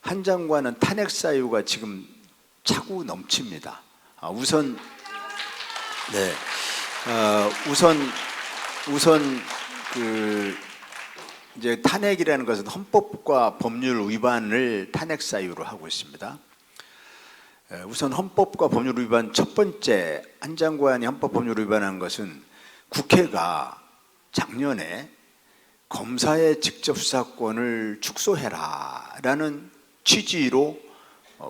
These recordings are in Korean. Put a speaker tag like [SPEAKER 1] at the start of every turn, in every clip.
[SPEAKER 1] 한 장관은 탄핵 사유가 지금 차고 넘칩니다. 우선 그 이제 탄핵이라는 것은 헌법과 법률 위반을 탄핵 사유로 하고 있습니다. 우선 헌법과 법률 위반 첫 번째, 한 장관이 헌법 법률 위반한 것은 국회가 작년에 검사의 직접 수사권을 축소해라라는 취지로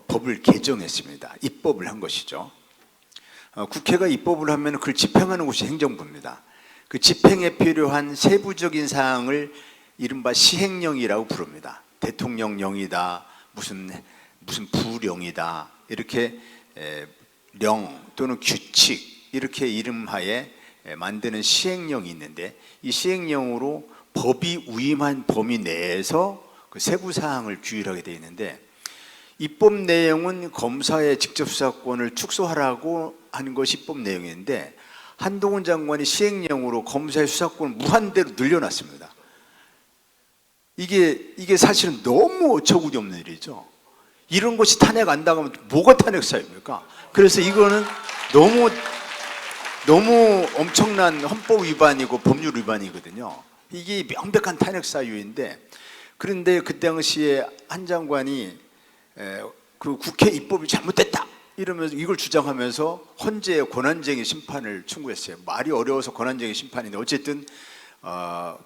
[SPEAKER 1] 법을 개정했습니다. 입법을 한 것이죠. 국회가 입법을 하면 그걸 집행하는 곳이 행정부입니다. 그 집행에 필요한 세부적인 사항을 이른바 시행령이라고 부릅니다. 대통령령이다, 무슨 부령이다, 이렇게 령 또는 규칙 이렇게 이름하에 만드는 시행령이 있는데, 이 시행령으로 법이 위임한 범위 내에서 그 세부 사항을 규율하게 되어 있는데, 입법 내용은 검사의 직접 수사권을 축소하라고 하는 것이 입법 내용인데, 한동훈 장관이 시행령으로 검사의 수사권을 무한대로 늘려놨습니다. 이게 사실은 너무 어처구니 없는 일이죠. 이런 것이 탄핵 안 당하면 뭐가 탄핵 사유입니까? 그래서 이거는 너무 엄청난 헌법 위반이고 법률 위반이거든요. 이게 명백한 탄핵 사유인데, 그런데 그 당시에 한 장관이 그 국회 입법이 잘못됐다 이러면서 이걸 주장하면서 헌재의 권한쟁의 심판을 청구했어요. 말이 어려워서 권한쟁의 심판인데 어쨌든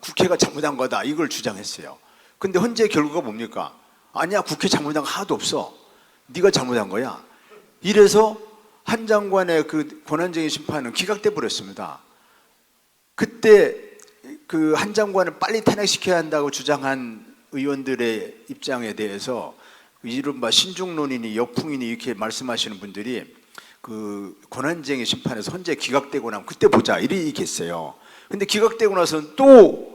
[SPEAKER 1] 국회가 잘못한 거다 이걸 주장했어요. 근데 헌재 결과가 뭡니까? 아니야, 국회 잘못한 거 하나도 없어, 네가 잘못한 거야. 이래서 한 장관의 그 권한쟁의 심판은 기각돼 버렸습니다. 그때 그 한 장관을 빨리 탄핵시켜야 한다고 주장한 의원들의 입장에 대해서 이른바 신중론이니 역풍이니 이렇게 말씀하시는 분들이 그 권한쟁의 심판에서 헌재 기각되고 나면 그때 보자 이렇게 얘기했어요. 근데 기각되고 나서는 또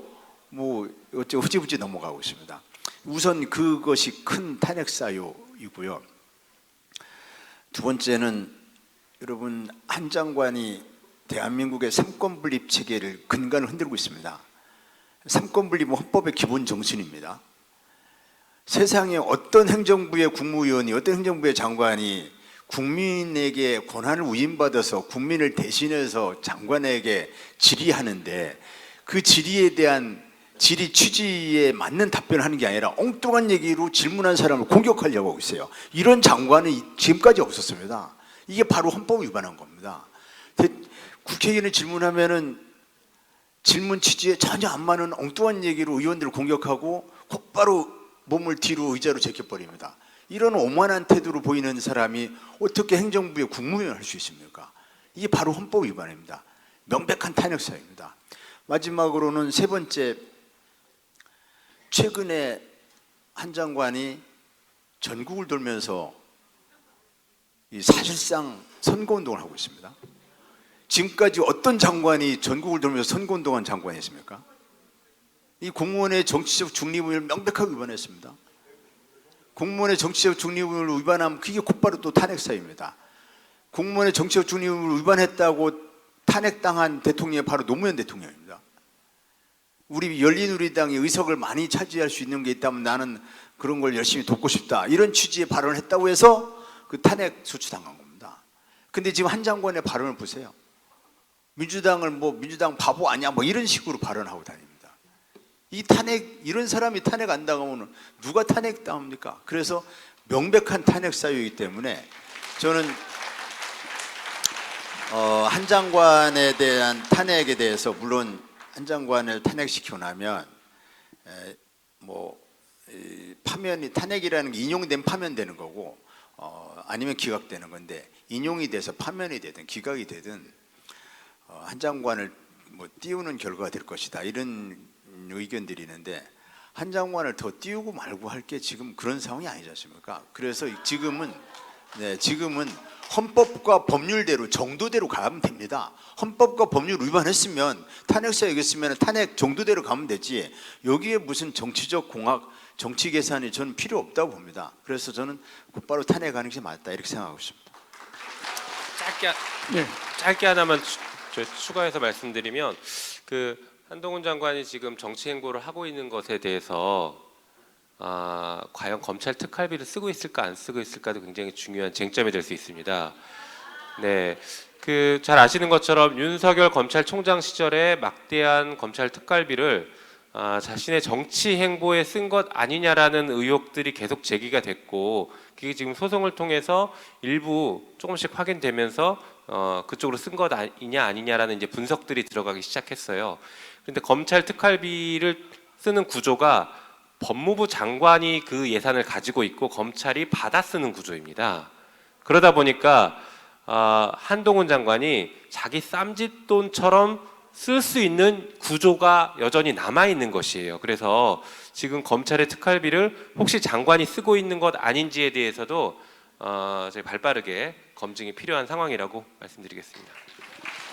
[SPEAKER 1] 뭐 어쩌고 흐지부지 넘어가고 있습니다. 우선 그것이 큰 탄핵 사유이고요. 두 번째는 여러분, 한 장관이 대한민국의 삼권 분립 체계를 근간을 흔들고 있습니다. 삼권 분립은 헌법의 기본 정신입니다. 세상에 어떤 행정부의 국무위원이, 어떤 행정부의 장관이 국민에게 권한을 위임받아서 국민을 대신해서 장관에게 질의하는데 그 질의에 대한 질의 취지에 맞는 답변을 하는 게 아니라 엉뚱한 얘기로 질문한 사람을 공격하려고 하고 있어요. 이런 장관은 지금까지 없었습니다. 이게 바로 헌법 위반한 겁니다. 국회의원이 질문하면은 질문 취지에 전혀 안 맞는 엉뚱한 얘기로 의원들을 공격하고 곧바로 몸을 뒤로 의자로 제껴버립니다. 이런 오만한 태도로 보이는 사람이 어떻게 행정부의 국무위원을 할 수 있습니까? 이게 바로 헌법 위반입니다. 명백한 탄핵 사유입니다. 마지막으로는 세 번째, 최근에 한 장관이 전국을 돌면서 사실상 선거운동을 하고 있습니다. 지금까지 어떤 장관이 전국을 돌면서 선거운동한 장관이 있습니까? 이 공무원의 정치적 중립을 명백하게 위반했습니다. 공무원의 정치적 중립을 위반하면 그게 곧바로 또 탄핵 사유입니다. 공무원의 정치적 중립을 위반했다고 탄핵당한 대통령이 바로 노무현 대통령입니다. 우리 열린우리당이 의석을 많이 차지할 수 있는 게 있다면 나는 그런 걸 열심히 돕고 싶다, 이런 취지의 발언을 했다고 해서 그 탄핵 소추당한 겁니다. 근데 지금 한 장관의 발언을 보세요. 민주당을 민주당 바보 아니야 이런 식으로 발언하고 다닙니다. 이 탄핵, 이런 사람이 탄핵 안 당하면 누가 탄핵 당합니까? 그래서 명백한 탄핵 사유이기 때문에 저는 한 장관에 대한 탄핵에 대해서, 물론 한 장관을 탄핵시키고 나면 파면이, 탄핵이라는 게 인용된 파면되는 거고 아니면 기각되는 건데, 인용이 돼서 파면이 되든 기각이 되든 한 장관을 띄우는 결과가 될 것이다, 이런 의견들이 있는데, 한 장관을 더 띄우고 말고 할 게 지금 그런 상황이 아니지 않습니까? 그래서 지금은 헌법과 법률대로 정도대로 가면 됩니다. 헌법과 법률 위반했으면, 탄핵사유가 있으면 탄핵 정도대로 가면 되지, 여기에 무슨 정치적 공학, 정치 계산이 저는 필요 없다고 봅니다. 그래서 저는 곧바로 탄핵하는 게 맞다, 이렇게 생각하고 있습니다.
[SPEAKER 2] 짧게 하나만 추가해서 말씀드리면, 그 한동훈 장관이 지금 정치 행보를 하고 있는 것에 대해서 과연 검찰 특활비를 쓰고 있을까 안 쓰고 있을까도 굉장히 중요한 쟁점이 될 수 있습니다. 네, 그 잘 아시는 것처럼 윤석열 검찰총장 시절에 막대한 검찰 특활비를 자신의 정치 행보에 쓴 것 아니냐라는 의혹들이 계속 제기가 됐고, 그게 지금 소송을 통해서 일부 조금씩 확인되면서 그쪽으로 쓴 것 아니냐라는 이제 분석들이 들어가기 시작했어요. 그런데 검찰 특활비를 쓰는 구조가 법무부 장관이 그 예산을 가지고 있고 검찰이 받아 쓰는 구조입니다. 그러다 보니까 한동훈 장관이 자기 쌈짓돈처럼 쓸 수 있는 구조가 여전히 남아 있는 것이에요. 그래서 지금 검찰의 특활비를 혹시 장관이 쓰고 있는 것 아닌지에 대해서도 저희 발빠르게 검증이 필요한 상황이라고 말씀드리겠습니다.